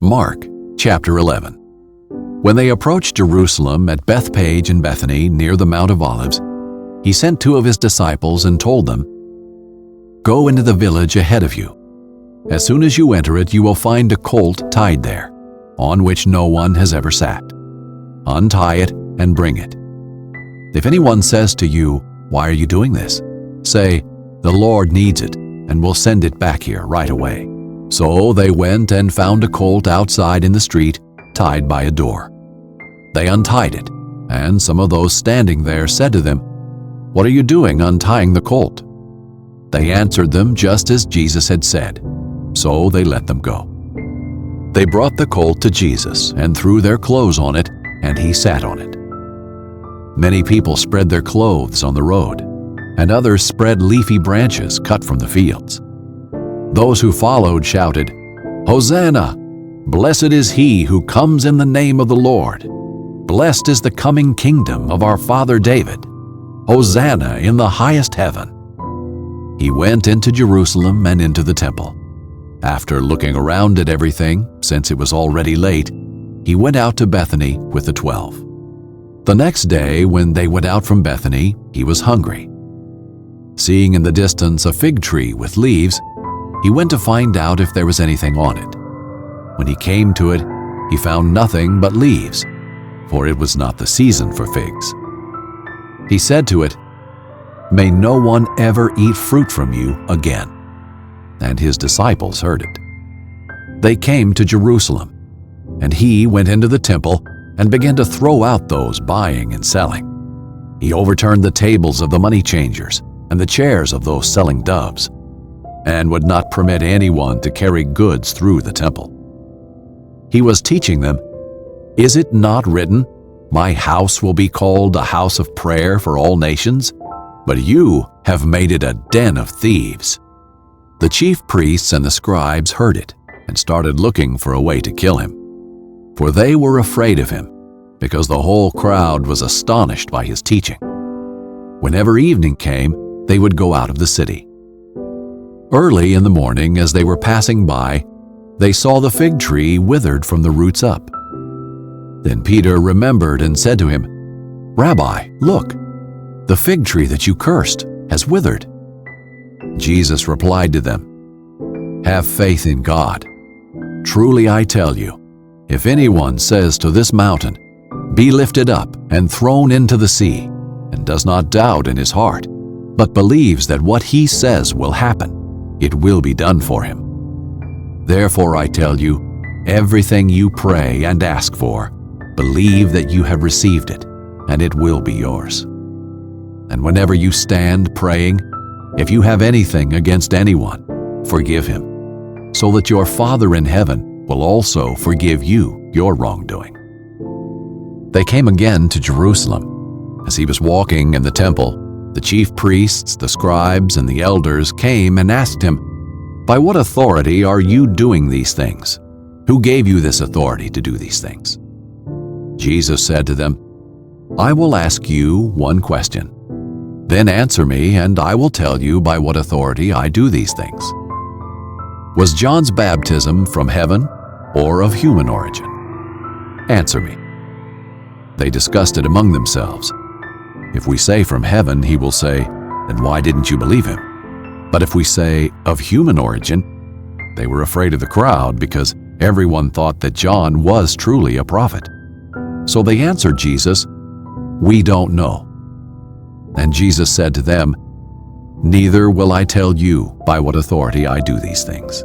Mark chapter 11. When they approached Jerusalem at Bethphage and Bethany near the Mount of Olives, he sent 2 of his disciples and told them, "Go into the village ahead of you. As soon as you enter it, you will find a colt tied there, on which no one has ever sat. Untie it and bring it. If anyone says to you, 'Why are you doing this?' say, 'The Lord needs it, and will send it back here right away.'" So they went and found a colt outside in the street, tied by a door. They untied it, and some of those standing there said to them, "What are you doing untying the colt?" They answered them just as Jesus had said, so they let them go. They brought the colt to Jesus and threw their clothes on it, and he sat on it. Many people spread their clothes on the road, and others spread leafy branches cut from the fields. Those who followed shouted, "Hosanna! Blessed is he who comes in the name of the Lord. Blessed is the coming kingdom of our father David. Hosanna in the highest heaven." He went into Jerusalem and into the temple. After looking around at everything, since it was already late, he went out to Bethany with the 12. The next day, when they went out from Bethany, he was hungry. Seeing in the distance a fig tree with leaves, he went to find out if there was anything on it. When he came to it, he found nothing but leaves, for it was not the season for figs. He said to it, "May no one ever eat fruit from you again." And his disciples heard it. They came to Jerusalem, and he went into the temple and began to throw out those buying and selling. He overturned the tables of the money changers and the chairs of those selling doves, and would not permit anyone to carry goods through the temple. He was teaching them, "Is it not written, 'My house will be called a house of prayer for all nations'? But you have made it a den of thieves." The chief priests and the scribes heard it and started looking for a way to kill him, for they were afraid of him, because the whole crowd was astonished by his teaching. Whenever evening came, they would go out of the city. Early in the morning, as they were passing by, they saw the fig tree withered from the roots up. Then Peter remembered and said to him, "Rabbi, look, the fig tree that you cursed has withered." Jesus replied to them, "Have faith in God. Truly I tell you, if anyone says to this mountain, 'Be lifted up and thrown into the sea,' and does not doubt in his heart, but believes that what he says will happen, it will be done for him. Therefore I tell you, everything you pray and ask for, believe that you have received it, and it will be yours. And whenever you stand praying, if you have anything against anyone, forgive him, so that your Father in heaven will also forgive you your wrongdoing." They came again to Jerusalem. As he was walking in the temple, the chief priests, the scribes, and the elders came and asked him, "By what authority are you doing these things? Who gave you this authority to do these things?" Jesus said to them, "I will ask you one question. Then answer me, and I will tell you by what authority I do these things. Was John's baptism from heaven or of human origin? Answer me." They discussed it among themselves. "If we say from heaven," he will say, "then why didn't you believe him? But if we say of human origin," they were afraid of the crowd because everyone thought that John was truly a prophet. So they answered Jesus, "We don't know." And Jesus said to them, "Neither will I tell you by what authority I do these things."